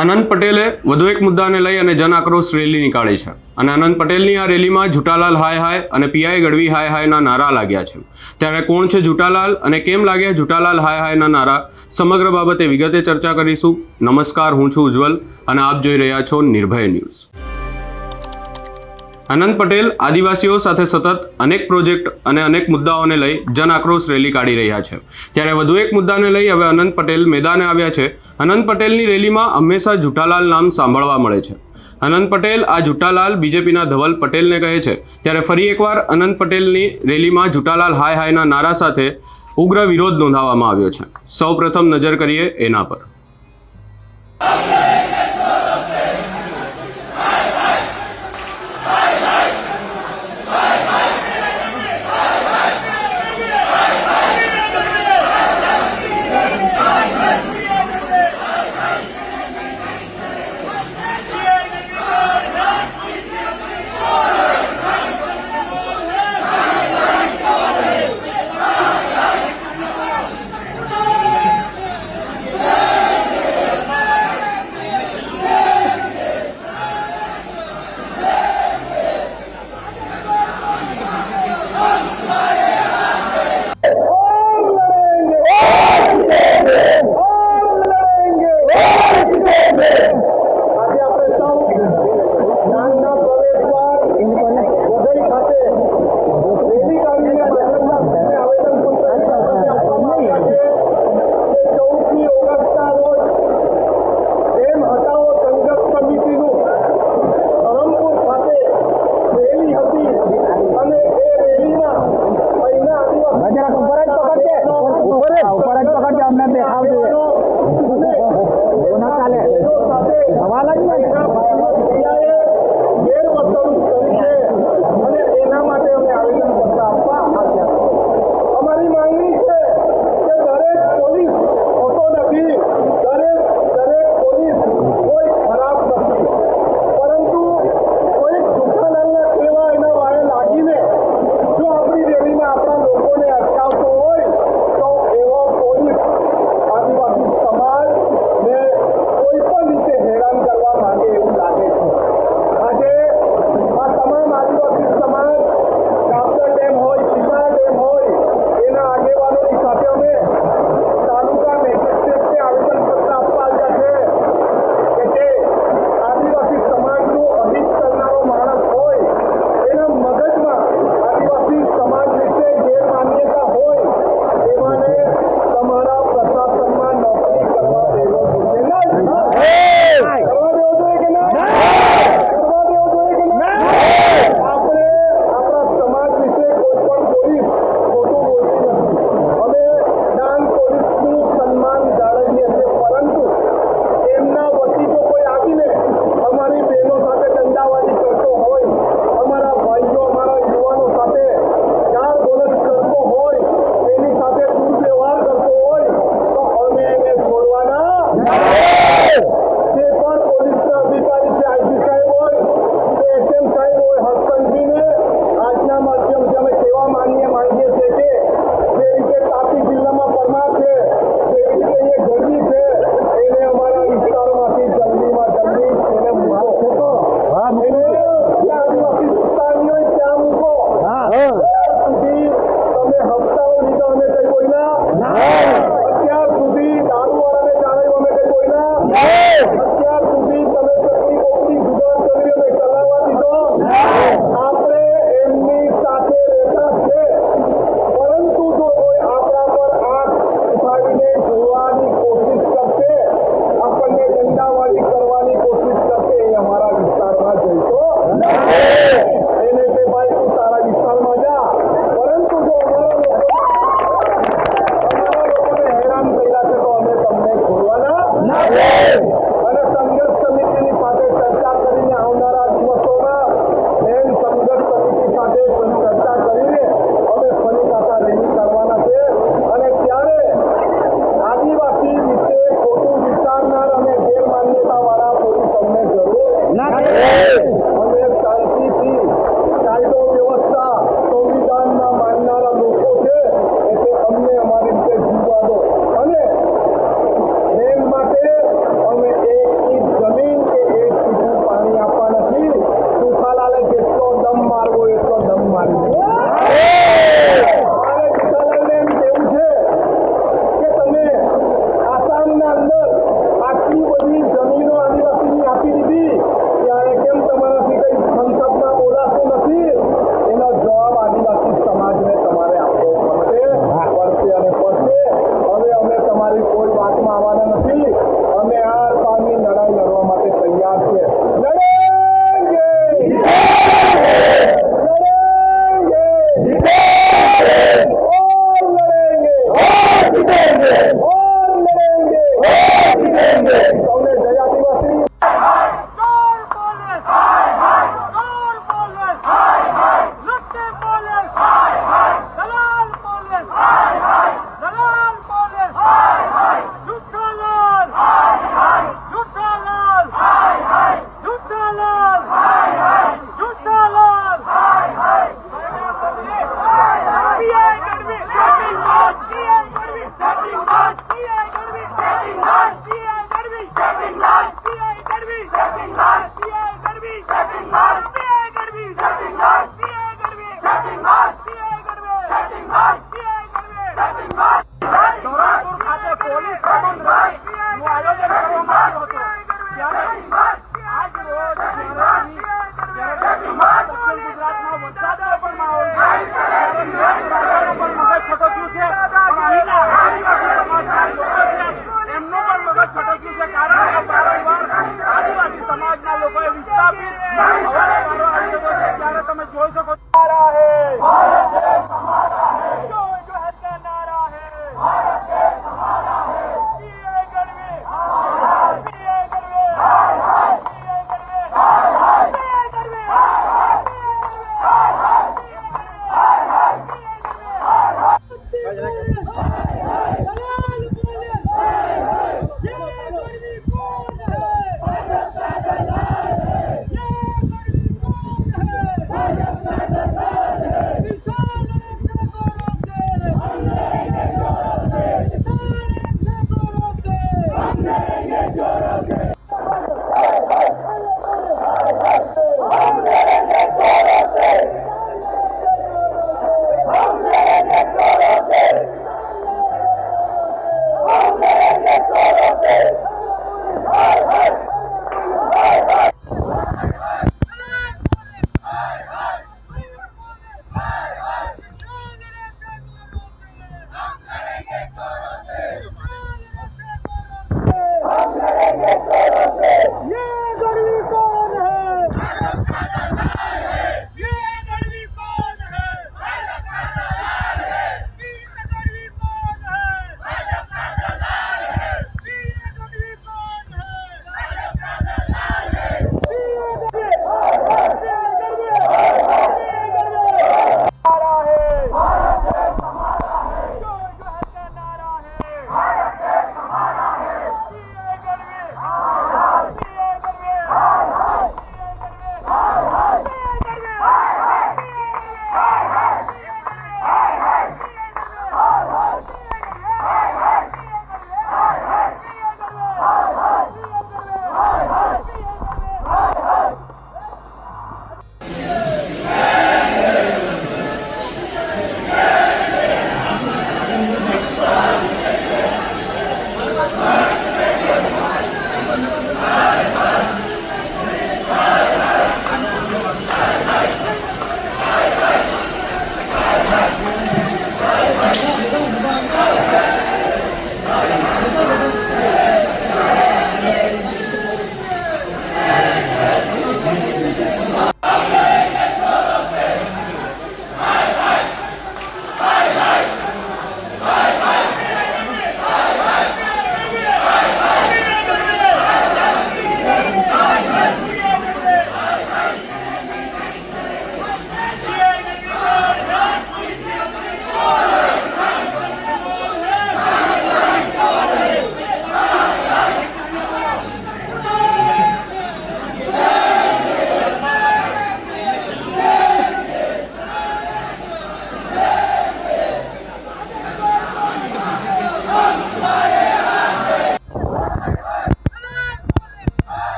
આનંદ પટેલે વધુ એક મુદ્દાને લઈ અને જન આક્રોશ રેલી નીકાળી છે અને આનંદ પટેલની આ રેલીમાં જુટાલાલ હાય હાય અને પીઆઈ ગઢવી હાય હાયના નારા લાગ્યા છે। ત્યારે કોણ છે જુટાલાલ અને કેમ લાગ્યા જુટાલાલ હાય હાયના નારા, સમગ્ર બાબતે વિગતે ચર્ચા કરીશું। નમસ્કાર, હું છું ઉજ્જવલ અને આપ જોઈ રહ્યા છો નિર્ભય ન્યૂઝ। આનંદ પટેલ આદિવાસીઓ સાથે સતત અનેક પ્રોજેક્ટ અને અનેક મુદ્દાઓને લઈ જન આક્રોશ રેલી કાઢી રહ્યા છે। ત્યારે વધુ એક મુદ્દાને લઈ હવે આનંદ પટેલ મેદાને આવ્યા છે। આનંદ પટેલની રેલીમાં હંમેશા જુટાલાલ નામ સાંભળવા મળે છે। આનંદ પટેલ આ જુટાલાલ બીજેપીના ધવલ પટેલને કહે છે। ત્યારે ફરી એકવાર આનંદ પટેલની રેલીમાં જુટાલાલ હાય હાયના નારા સાથે ઉગ્ર વિરોધ નોંધાવવામાં આવ્યો છે। સૌપ્રથમ નજર કરીએ એના પર।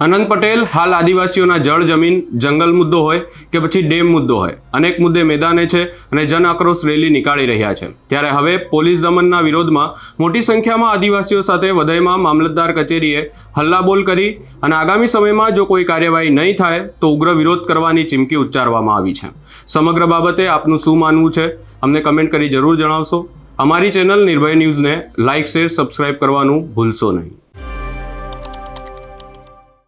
અનંત પટેલ હાલ આદિવાસીઓના જળ જમીન જંગલ મુદ્દો હોય કે પછી ડેમ મુદ્દો હોય અનેક મુદ્દે મેદાને છે અને જન આક્રોશ રેલી નીકાળી રહ્યા છે. ત્યારે હવે પોલીસ દમનના વિરોધમાં મોટી સંખ્યામાં આદિવાસીઓ સાથે વધઈમાં મામલતદાર કચેરીએ હલ્લાબોલ કરી અને આગામી સમયમાં જો કોઈ કાર્યવાહી નહીં થાય તો ઉગ્ર વિરોધ કરવાની ચીમકી ઉચ્ચારવામાં આવી છે. સમગ્ર બાબતે આપનું શું માનવું છે અમને કમેન્ટ કરી જરૂર જણાવશો. અમારી ચેનલ નિર્ભય ન્યૂઝને લાઇક શેર સબસ્ક્રાઇબ કરવાનું ભૂલશો નહીં.